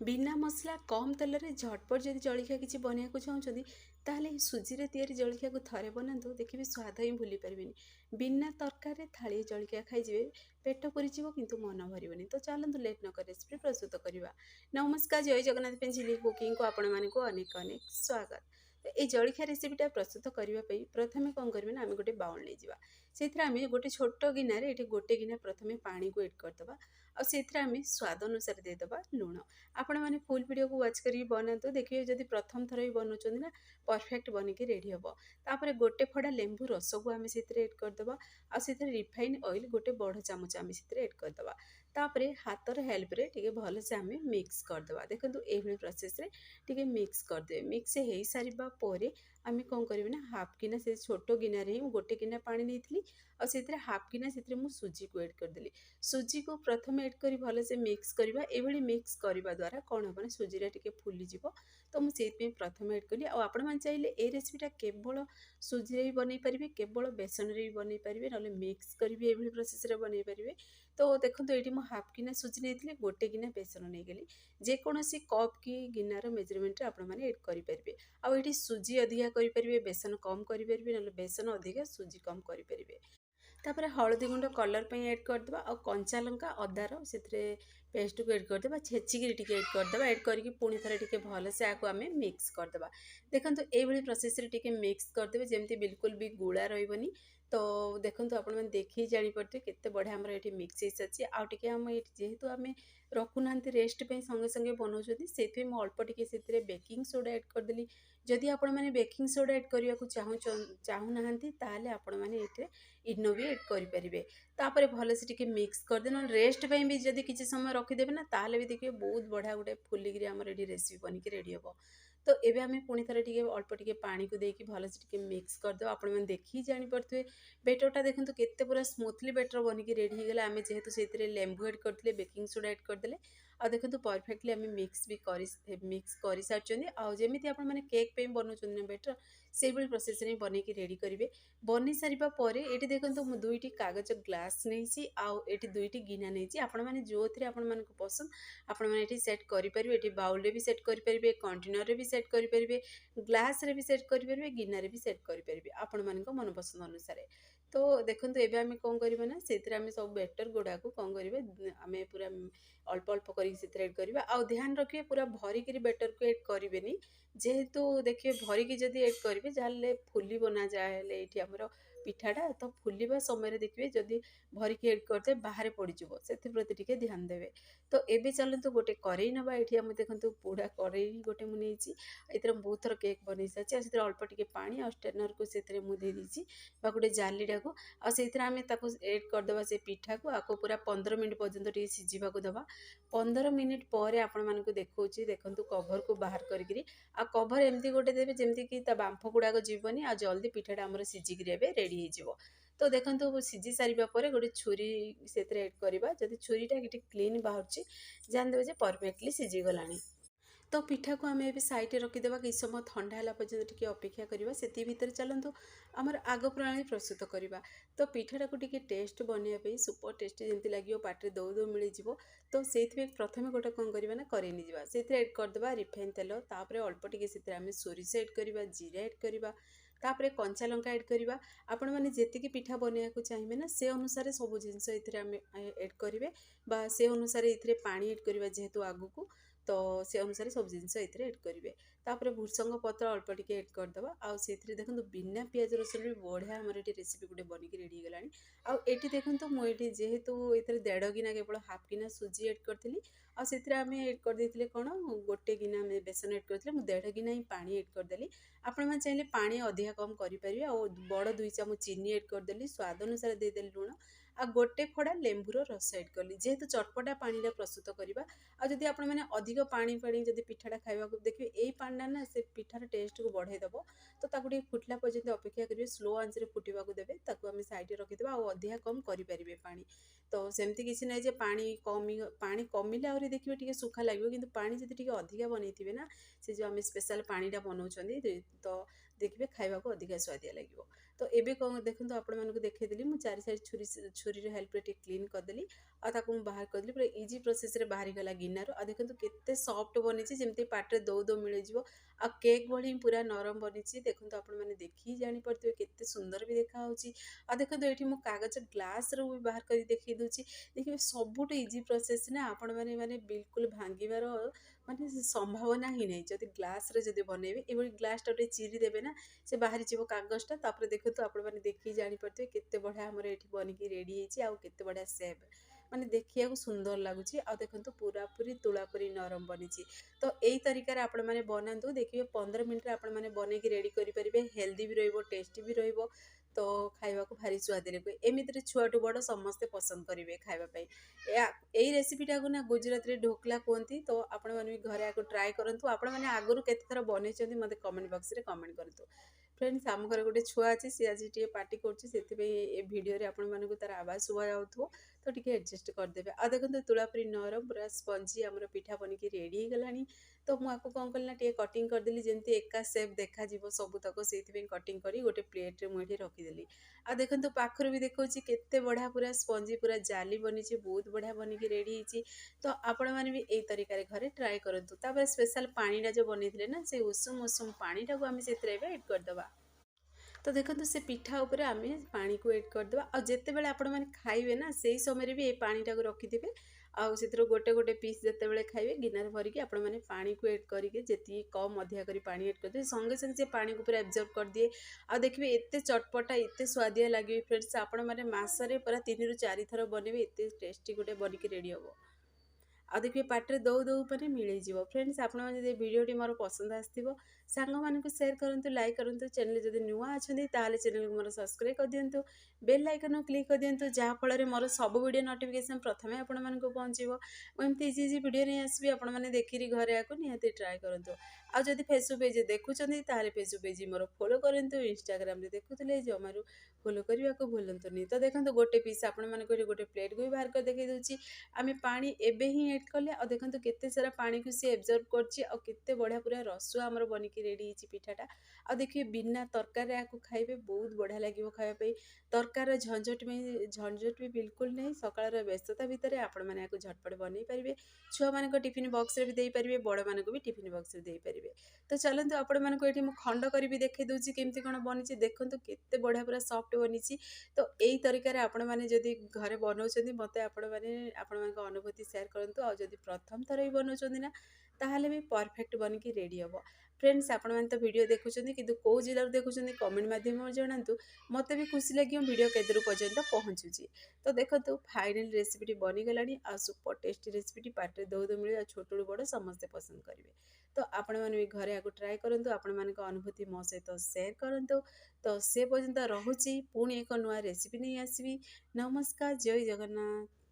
बिना मसला कम तेल रे झटपट जदि जलखिया किसी बनाया चाहते ताहले सुजी रे तैयारी जलखिया को थरे बनातु देखिए स्वाद ही भूली पारबेनी। बिना तरकारी थाली जलखिया खाइए पेट पुरीज किंतु मन भरबनी। तो चलतु लेट नक रेसिपी प्रस्तुत करवा। नमस्कार, जय जगन्नाथ पेंसिली कुकिंग को आपण मानक अनेक अनेक स्वागत। तो ये जलखिया रेसिपीटा प्रस्तुत करने प्रथम कौन करें आम गोटे बाउल नहीं जावा से आम गोटे छोट गिनारे ये गोटे गिना प्रथम पानी को एड करदे आम स्वाद अनुसार देदेबा लुण। आपण मैंने फुल वीडियो को वाच कर बनातु देखिए जब प्रथम थर भी बनाऊँ ना परफेक्ट बनिकी रेडी हम। तापर गोटे फड़ा लेंबू रस को आम से एड करदे आर रिफाइन ऑयल गोटे बड़ चामच आम से एड करदे। तापर हाथर हेल्प रे टिके भल से आम मिक्स करदे। देखो ये प्रोसेस रे टिके मिक्स करदे। मिक्स हो सारा पर आम कौन करें ना हाफ गिना से छोट गिनारे ही गोटे गिना पानी नहीं और हाफ गिना से सुजी को एड करदेली। सुजी को प्रथम एड कर भल से मिक्स करवा। ये मिक्स करने द्वारा कौन हम सुजीरा टिके फुलीज। तो मुझे प्रथम एड कली। आपण मैंने चाहिए ये रेसिपीटा केवल सुजी भी बनई पारे, केवल बेसन भी बनई पारे, ना मिक्स करी ये प्रोसेस बनई पारे। तो देखो ये हाफ गिना सुजी नहीं गोटे गिना बेसन नहीं गली। जेकोसी कप कि गिनार मेजरमेंट आपने एड करेंगे। आउट सुजी अधिका करेंगे, बेसन कम करेंगे, ना बेसन अधिका सुजी कम करेंगे। तापर हलदी गुंड कलर पे ऐड करदे और कंचा लंका अदार से पेस्ट को ऐड करदे छेचिकी टिके ऐड करदे। ऐड करके पुणी थे टिके भल से आको आम मिक्स करदे। देखो ये प्रोसेस टिके मिक्स करदे जमती बिल्कुल भी गुड़ा रही। तो देखो आपण मैंने देखी जापे केते बढ़िया आमर ये मिक्स हो सारी। आउ टे आम जेहेतु आम रखुना रेस्ट पे संगे संगे बनाऊँ से अल्प टिके से बेकिंग सोडा ऐड करदेली। जदि आपण मैंने बेकिंग सोडा ऐड करने को चाहूना ताहले आपण मैंने ये इनो भी ऐड करेंगे। तापर भल से टिके मिक्स करदे ना रेस्ट पे भी जदि किसी समय रखिदेवे ना ताहले भी देखिए बहुत बढ़िया गोटे फुलिकी आमर ये रेसिपी बनिकी रेडी हम। तो ये आम पुणी थे टिके अल्प टिके पानी को देकी भल से टिके मिक्स करदे। आपण मैंने देखी जापे बेटरटा देखो केते पूरा स्मूथली बेटर बनिकी रेडी हो गला। आम जेहेतु से लेंबू ऐड करते बेकिंग सोडा ऐड करदे आ देखो परफेक्टली आम मिक्स भी मिक्स कर सारी। आमती आपने केक पे बनाऊँ ना बेटर से प्रोसेस बनईकी रेडी करेंगे। बनी सारा पर ये देखो मुझे दुईटी कागज ग्लास नहीं आउट दुईटी गिना नहीं आपण मैंने जो थे आपण मान पसंद आपण मैंने सेट करेंगे। ये बाउल भी सेट करेंगे, कंटेनर भी सेट करेंगे, ग्लास रे भी सेट करेंगे, गिनारे भी सेट करेंगे आपण मान मन पसंद अनुसार। तो देखो ये आम कौन करवा ना से सब बेटर गुड़ा को कौन करेंगे आम पूरा अल्प अल्प करवा। आ ध्यान रखिए पूरा भरिकी बेटर को एड करेंगे जेहेतु देखिए भरिकी जदि एड करेंगे जहाँ फुली बना जाए ये आमर पिठाटा। तो फुलवा समय देखिए जदि भरिकी एड करते बाहर पड़ज से प्रति टिके ध्यान देवे। तो ये चलते गोटे कड़े नवा ये देखो पूरा कड़े गोटे मुझे ये बहुत थर केक बन सारी अल्प टिके पानी और स्टेनर को से मुझे देदी गोटे जालीटा को आम एड करदे से पिठा को आपको पूरा 15 मिनट पर्यंत टे सीझा दबा। 15 मिनट पर आपण मानक देखा देखो कभर को बाहर करी आ कभर एमती गोटे देवे जमती कि बांफ गुड़ाक जीवनी आ जल्दी पिठाटा आमर सीझिकी रेडी हो। तो देखो सीझी सारा पर गोटे छुरी से एड करवा। जब छुरीटा कि क्लीन बाहर जानदेवे परफेक्टली सीझीगला। तो पिठा को आम ए साइड रखीदे कि समय ठंडा है पर्यटन टी अपेक्षा करवा। से भितर चलतु आमर आग प्रणाली प्रस्तुत करवा। तो पिठाटा को टी टेस्ट बनवाई सुपर टेस्ट जमी लगे पाटे दौ दौ मिल जाव। तो से प्रथम गोटे कौन करवा ना करें जावा से एड करदे रिफाइन तेल। तापर अल्प टिके से सोरिष एड करवा, जीरा एड करवा, तापर कंचा लंका एड करवा। आपण मैंने जी पिठा बनवाक चाहिए ना से अनुसार सब जिनस एड करेंगे से अनुसार ये पानी एड करवा जेहेतु आग को। तो से अनुसार सब जिनस एड करेंगे। तापर भूसंग पत्र अल्प टिके एड करदे आउ से देखो बिना पियाज रसुन भी बढ़िया आमर ये रेसिपी गोटे बनिकी रेडी हो गलानी। आउ देखो मुझे जेहेतु ये 1.5 गिना केवल हाफ गिना सुजी एड करी आम एड करदे कौन गोटे गिना बेसन एड करते 1.5 गिना ही पानी एड करदेली। आपण मैंने चाहिए पानी अधिका कम करेंगे। और बड़ 2 चामच चीनी एड करदेली, स्वाद अनुसार देदेली लुण आ गोटे फड़ा लेंबूर रस एड कली जेहेतु चटपटा पानीटा प्रस्तुत करवा। आदि आपण मैंने अधिक पानी जब पिठाटा खावा देखिए यही पानीटा ना से पिठार टेस्ट को बढ़ाईदेव। तो ताकू फुटला पर्यंत अपेक्षा करेंगे, स्लो आंच रे फुटवाक देवे आम साइड रखीदे और अधिका कम करेंगे पानी। तो सेमती किसी ना पानी कमिले आहरी देखिए टी सुखा लगे कि पानी जब अधिका बनई ना से जो आम स्पेशल पानीटा बनाऊँ तो देखिए खावा को अधिका स्वादिया लगे। तो ये कौन देखो आपण मानक देखीदी मुझे 4 साइड छुरी हेल्प क्लीन करदेली ଆଉ ତାକୁ ମୁଁ ବାହାର କରିଦେଲି। ପୁରା ଇଜି ପ୍ରୋସେସ୍‌ରେ ବାହାରିଗଲା ଗିନାରୁ। ଆଉ ଦେଖନ୍ତୁ କେତେ ସଫ୍ଟ ବନିଛି, ଯେମିତି ପାଟିରେ ଦଉ ଦଉ ମିଳିଯିବ। ଆଉ କେକ୍ ଭଳି ପୁରା ନରମ ବନିଛି। ଦେଖନ୍ତୁ ଆପଣମାନେ ଦେଖିକି ଜାଣିପାରୁଥିବେ କେତେ ସୁନ୍ଦର ବି ଦେଖାହେଉଛି। ଆଉ ଦେଖନ୍ତୁ ଏଇଠି ମୁଁ କାଗଜ ଗ୍ଲାସ୍‌ରୁ ବି ବାହାର କରି ଦେଖେଇ ଦେଉଛି। ଦେଖିବେ ସବୁଠୁ ଇଜି ପ୍ରୋସେସ୍ ନା, ଆପଣମାନେ ବିଲକୁଲ ଭାଙ୍ଗିବାର ମାନେ ସମ୍ଭାବନା ହିଁ ନାହିଁ। ଯଦି ଗ୍ଲାସ୍‌ରେ ଯଦି ବନେଇବେ, ଏଭଳି ଗ୍ଲାସ୍‌ଟା ଟିକେ ଚିରି ଦେବେ ନା, ସେ ବାହାରିଯିବ କାଗଜଟା। ତାପରେ ଦେଖନ୍ତୁ ଆପଣମାନେ ଦେଖିକି ଜାଣିପାରୁଥିବେ କେତେ ବଢ଼ିଆ ଆମର ଏଠି ବନିକି ରେଡ଼ି ହେଇଛି, ଆଉ କେତେ ବଢ଼ିଆ ସେପ୍, ମାନେ ଦେଖିବାକୁ ସୁନ୍ଦର ଲାଗୁଛି। ଆଉ ଦେଖନ୍ତୁ ପୁରାପୁରି ତୁଳାପୁରି ନରମ ବନିଛି। ତ ଏଇ ତରିକାରେ ଆପଣମାନେ ବନାନ୍ତୁ, ଦେଖିବେ 15 ମିନିଟ୍‌ରେ ଆପଣମାନେ ବନେଇକି ରେଡ଼ି କରିପାରିବେ। ହେଲ୍ଦି ବି ରହିବ, ଟେଷ୍ଟି ବି ରହିବ। ତ ଖାଇବାକୁ ଭାରି ସୁଆଦି ଲାଗିବ। ଏମିତିରେ ଛୁଆଠୁ ବଡ଼ ସମସ୍ତେ ପସନ୍ଦ କରିବେ ଖାଇବା ପାଇଁ। ଏଇ ରେସିପିଟାକୁ ନା ଗୁଜୁରାତିରେ ଢୋକଲା କୁହନ୍ତି। ତ ଆପଣମାନେ ବି ଘରେ ଆକୁ ଟ୍ରାଏ କରନ୍ତୁ। ଆପଣମାନେ ଆଗରୁ କେତେଥର ବନେଇଛନ୍ତି ମୋତେ କମେଣ୍ଟ ବକ୍ସରେ କମେଣ୍ଟ କରନ୍ତୁ। ଫ୍ରେଣ୍ଡସ୍, ଆମ ଘରେ ଗୋଟେ ଛୁଆ ଅଛି, ସିଏ ଆଜି ଟିକେ ପାଟି କରୁଛି, ସେଥିପାଇଁ ଏ ଭିଡ଼ିଓରେ ଆପଣମାନଙ୍କୁ ତାର ଆବାଜ ଶୁଭାଯାଉଥିବ, ତ ଟିକେ ଆଡ଼ଜଷ୍ଟ କରିଦେବେ। ଆଉ ଦେଖନ୍ତୁ ତୁଳାପୁରି ନରମ ପୁରା ସ୍ପଞ୍ଜି ଆମର ପିଠା ବନିକି ରେଡ଼ି ହେଇଗଲାଣି। ତ ମୁଁ ଆକୁ କ'ଣ କଲି ନା, ଟିକେ କଟିଂ କରିଦେଲି, ଯେମିତି ଏକା ସେପ୍ ଦେଖାଯିବ ସବୁତକ, ସେଇଥିପାଇଁ କଟିଂ କରି ଗୋଟେ ପ୍ଲେଟ୍‌ରେ ମୁଁ ଏଠି ରଖିଦେଲି। ଆଉ ଦେଖନ୍ତୁ ପାଖରୁ ବି ଦେଖଉଛି କେତେ ବଢ଼ିଆ ପୁରା ସ୍ପଞ୍ଜି ପୁରା ଜାଲି ବନିଛି, ବହୁତ ବଢ଼ିଆ ବନିକି ରେଡ଼ି ହେଇଛି। ତ ଆପଣମାନେ ବି ଏଇ ତରିକାରେ ଘରେ ଟ୍ରାଏ କରନ୍ତୁ। ତାପରେ ସ୍ପେଶାଲ୍ ପାଣିଟା ଯେଉଁ ବନେଇଥିଲେ ନା, ସେ ଉଷୁମ ଉଷୁମ ପାଣିଟାକୁ ଆମେ ସେଥିରେ ଏବେ ଏଡ୍ କରିଦେବା। ତ ଦେଖନ୍ତୁ ସେ ପିଠା ଉପରେ ଆମେ ପାଣିକୁ ଏଡ୍ କରିଦେବା। ଆଉ ଯେତେବେଳେ ଆପଣମାନେ ଖାଇବେ ନା, ସେଇ ସମୟରେ ବି ଏଇ ପାଣିଟାକୁ ରଖିଥିବେ। ଆଉ ସେଥିରୁ ଗୋଟେ ଗୋଟେ ପିସ୍ ଯେତେବେଳେ ଖାଇବେ, ଗିନାରେ ଭରିକି ଆପଣମାନେ ପାଣିକୁ ଏଡ୍ କରିକି ଯେତିକି କମ୍ ଅଧିକା କରି ପାଣି ଏଡ୍ କରିଦେବେ, ସଙ୍ଗେ ସଙ୍ଗେ ସେ ପାଣିକୁ ପୁରା ଆବଜର୍ବ କରିଦିଏ। ଆଉ ଦେଖିବେ ଏତେ ଚଟପଟା, ଏତେ ସୁଆଦିଆ ଲାଗିବ ଫ୍ରେଣ୍ଡସ୍। ଆପଣମାନେ ମାସରେ ପୁରା 3ରୁ 4 ଥର ବନେଇବେ, ଏତେ ଟେଷ୍ଟି ଗୋଟେ ବନିକି ରେଡ଼ି ହେବ। ଆଉ ଦେଖିବେ ପାଟିରେ ଦଉ ଦଉ ମାନେ ମିଳିଯିବ। ଫ୍ରେଣ୍ଡସ୍, ଆପଣମାନେ ଯଦି ଭିଡ଼ିଓଟି ମୋର ପସନ୍ଦ ଆସିଥିବ, ସାଙ୍ଗମାନଙ୍କୁ ସେୟାର କରନ୍ତୁ, ଲାଇକ୍ କରନ୍ତୁ। ଚ୍ୟାନେଲ୍ ଯଦି ନୂଆ ଅଛନ୍ତି ତାହେଲେ ଚ୍ୟାନେଲକୁ ମୋର ସବସ୍କ୍ରାଇବ୍ କରିଦିଅନ୍ତୁ। ବେଲ୍ ଆଇକନ୍‌କୁ କ୍ଲିକ୍ କରିଦିଅନ୍ତୁ, ଯାହାଫଳରେ ମୋର ସବୁ ଭିଡ଼ିଓ ନୋଟିଫିକେସନ୍ ପ୍ରଥମେ ଆପଣମାନଙ୍କୁ ପହଞ୍ଚିବ। ମୁଁ ଏମିତି ଇଜି ଇଜି ଭିଡ଼ିଓ ନେଇ ଆସିବି, ଆପଣମାନେ ଦେଖିକି ଘରେ ଆକୁ ନିହାତି ଟ୍ରାଏ କରନ୍ତୁ। ଆଉ ଯଦି ଫେସବୁକ୍ ପେଜ୍ ଦେଖୁଛନ୍ତି ତାହେଲେ ଫେସବୁକ୍ ପେଜ୍ ମୋର ଫଲୋ କରନ୍ତୁ। ଇନଷ୍ଟାଗ୍ରାମରେ ଦେଖୁଥିଲେ ଜମାରୁ ଫଲୋ କରିବାକୁ ଭୁଲନ୍ତୁନି। ତ ଦେଖନ୍ତୁ ଗୋଟେ ପିସ୍ ଆପଣମାନଙ୍କୁ ଏଠି ଗୋଟେ ପ୍ଲେଟ୍‌କୁ ବି ବାହାର କରି ଦେଖେଇ ଦେଉଛି। ଆମେ ପାଣି ଏବେ ହିଁ ଏଡ୍ କଲେ। ଆଉ ଦେଖନ୍ତୁ କେତେ ସାରା ପାଣିକୁ ସିଏ ଆବଜର୍ବ କରିଛି। ଆଉ କେତେ ବଢ଼ିଆ ପୁରା ରସୁଆ ଆମର ବନିକି ରେଡ଼ି ହେଇଛି ପିଠାଟା। ଆଉ ଦେଖିବେ ବିନା ତରକାରୀରେ ଆକୁ ଖାଇବେ, ବହୁତ ବଢ଼ିଆ ଲାଗିବ ଖାଇବା ପାଇଁ। ତରକାରୀର ଝଞ୍ଝଟ ବି ବିଲକୁଲ ନାହିଁ। ସକାଳର ବ୍ୟସ୍ତତା ଭିତରେ ଆପଣମାନେ ଆକୁ ଝଟପଟ ବନେଇ ପାରିବେ। ଛୁଆମାନଙ୍କ ଟିଫିନ୍ ବକ୍ସରେ ବି ଦେଇପାରିବେ, ବଡ଼ମାନଙ୍କୁ ବି ଟିଫିନ୍ ବକ୍ସରେ ଦେଇପାରିବେ। ତ ଚାଲନ୍ତୁ ଆପଣମାନଙ୍କୁ ଏଠି ମୁଁ ଖଣ୍ଡ କରିବି ଦେଖେଇ ଦେଉଛି କେମିତି କ'ଣ ବନିଛି। ଦେଖନ୍ତୁ କେତେ ବଢ଼ିଆ ପୁରା ସଫ୍ଟ ବନିଛି। ତ ଏଇ ତରିକାରେ ଆପଣମାନେ ଯଦି ଘରେ ବନାଉଛନ୍ତି, ମୋତେ ଆପଣମାନଙ୍କ ଅନୁଭୂତି ସେୟାର କରନ୍ତୁ। ଆଉ ଯଦି ପ୍ରଥମ ଥର ବି ବନାଉଛନ୍ତି ନା, ତାହେଲେ ବି ପରଫେକ୍ଟ ବନିକି ରେଡ଼ି ହେବ। ଫ୍ରେଣ୍ଡସ୍, ଆପଣମାନେ ତ ଭିଡ଼ିଓ ଦେଖୁଛନ୍ତି, କିନ୍ତୁ କେଉଁ ଜିଲ୍ଲାରୁ ଦେଖୁଛନ୍ତି କମେଣ୍ଟ ମାଧ୍ୟମରେ ଜଣାନ୍ତୁ। ମୋତେ ବି ଖୁସି ଲାଗିବ ଭିଡ଼ିଓ କେତେଦୂର ପର୍ଯ୍ୟନ୍ତ ପହଞ୍ଚୁଛି। ତ ଦେଖନ୍ତୁ ଫାଇନାଲ୍ ରେସିପିଟି ବନିଗଲାଣି। ଆଉ ସୁପର ଟେଷ୍ଟି ରେସିପିଟି, ପାଟିରେ ଦଉ ଦଉ ମିଳିବ। ଆଉ ଛୋଟରୁ ବଡ଼ ସମସ୍ତେ ପସନ୍ଦ କରିବେ। ତ ଆପଣମାନେ ବି ଘରେ ଆକୁ ଟ୍ରାଏ କରନ୍ତୁ। ଆପଣମାନଙ୍କ ଅନୁଭୂତି ମୋ ସହିତ ସେୟାର କରନ୍ତୁ। ତ ସେ ପର୍ଯ୍ୟନ୍ତ ରହୁଛି, ପୁଣି ଏକ ନୂଆ ରେସିପି ନେଇ ଆସିବି। ନମସ୍କାର, ଜୟ ଜଗନ୍ନାଥ।